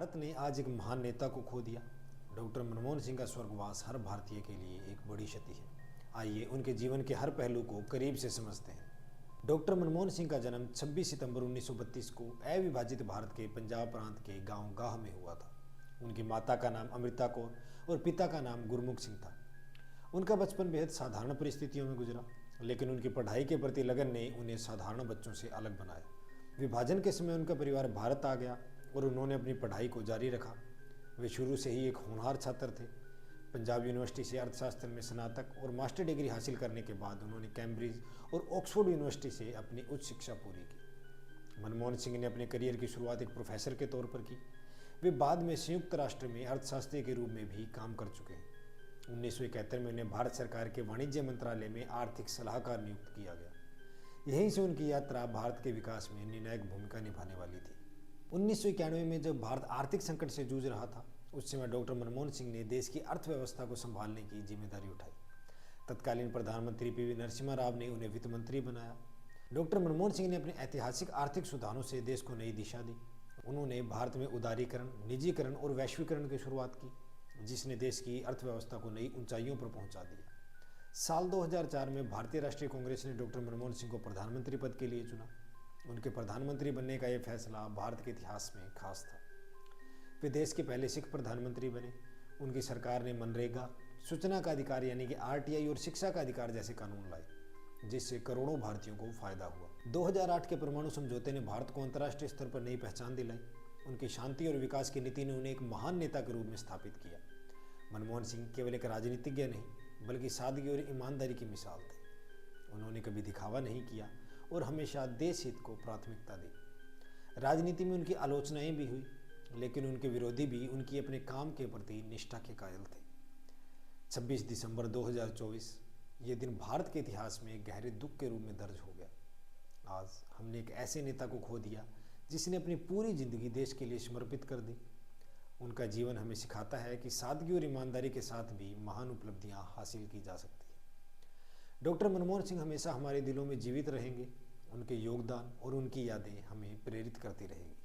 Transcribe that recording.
भारत ने आज एक महान नेता को खो दिया। डॉक्टर मनमोहन सिंह का स्वर्गवास हर भारतीय के लिए एक बड़ी क्षति है। आइए उनके जीवन के हर पहलू को करीब से समझते हैं। डॉक्टर मनमोहन सिंह का जन्म 26 सितंबर 1932 को अविभाजित भारत के पंजाब प्रांत के गांव गाह में हुआ था। उनकी माता का नाम अमृता कौर और पिता का नाम गुरमुख सिंह था। उनका बचपन बेहद साधारण परिस्थितियों में गुजरा, लेकिन उनकी पढ़ाई के प्रति लगन ने उन्हें साधारण बच्चों से अलग बनाया। विभाजन के समय उनका परिवार भारत आ गया और उन्होंने अपनी पढ़ाई को जारी रखा। वे शुरू से ही एक होनहार छात्र थे। पंजाब यूनिवर्सिटी से अर्थशास्त्र में स्नातक और मास्टर डिग्री हासिल करने के बाद उन्होंने कैम्ब्रिज और ऑक्सफोर्ड यूनिवर्सिटी से अपनी उच्च शिक्षा पूरी की। मनमोहन सिंह ने अपने करियर की शुरुआत एक प्रोफेसर के तौर पर की। वे बाद में संयुक्त राष्ट्र में अर्थशास्त्री के रूप में भी काम कर चुके हैं। 1971 में उन्हें भारत सरकार के वाणिज्य मंत्रालय में आर्थिक सलाहकार नियुक्त किया गया। यहीं से उनकी यात्रा भारत के विकास में निर्णायक भूमिका निभाने वाली थी। 1991 में जब भारत आर्थिक संकट से जूझ रहा था, उस समय डॉक्टर मनमोहन सिंह ने देश की अर्थव्यवस्था को संभालने की जिम्मेदारी उठाई। तत्कालीन प्रधानमंत्री पीवी नरसिम्हा राव ने उन्हें वित्त मंत्री बनाया। डॉक्टर मनमोहन सिंह ने अपने ऐतिहासिक आर्थिक सुधारों से देश को नई दिशा दी। उन्होंने भारत में उदारीकरण, निजीकरण और वैश्वीकरण की शुरुआत की, जिसने देश की अर्थव्यवस्था को नई ऊंचाइयों पर पहुंचा दिया। साल 2004 में भारतीय राष्ट्रीय कांग्रेस ने डॉक्टर मनमोहन सिंह को प्रधानमंत्री पद के लिए चुना। उनके प्रधानमंत्री बनने का यह फैसला भारत के इतिहास में खास था। वे देश के पहले सिख प्रधानमंत्री बने। उनकी सरकार ने मनरेगा, सूचना का अधिकार यानी कि आरटीआई और शिक्षा का अधिकार जैसे कानून लाए, जिससे करोड़ों भारतीयों को फायदा हुआ। 2008 के परमाणु समझौते ने भारत को अंतर्राष्ट्रीय स्तर पर नई पहचान दिलाई। उनकी शांति और विकास की नीति ने उन्हें एक महान नेता के रूप में स्थापित किया। मनमोहन सिंह केवल एक राजनीतिज्ञ नहीं, बल्कि सादगी और ईमानदारी की मिसाल थे। उन्होंने कभी दिखावा नहीं किया और हमेशा देश हित को प्राथमिकता दी। राजनीति में उनकी आलोचनाएं भी हुई, लेकिन उनके विरोधी भी उनकी अपने काम के प्रति निष्ठा के कायल थे। 26 दिसंबर 2024 ये दिन भारत के इतिहास में एक गहरे दुख के रूप में दर्ज हो गया। आज हमने एक ऐसे नेता को खो दिया जिसने अपनी पूरी जिंदगी देश के लिए समर्पित कर दी। उनका जीवन हमें सिखाता है कि सादगी और ईमानदारी के साथ भी महान उपलब्धियां हासिल की जा सकती हैं। डॉक्टर मनमोहन सिंह हमेशा हमारे दिलों में जीवित रहेंगे। उनके योगदान और उनकी यादें हमें प्रेरित करती रहेंगी।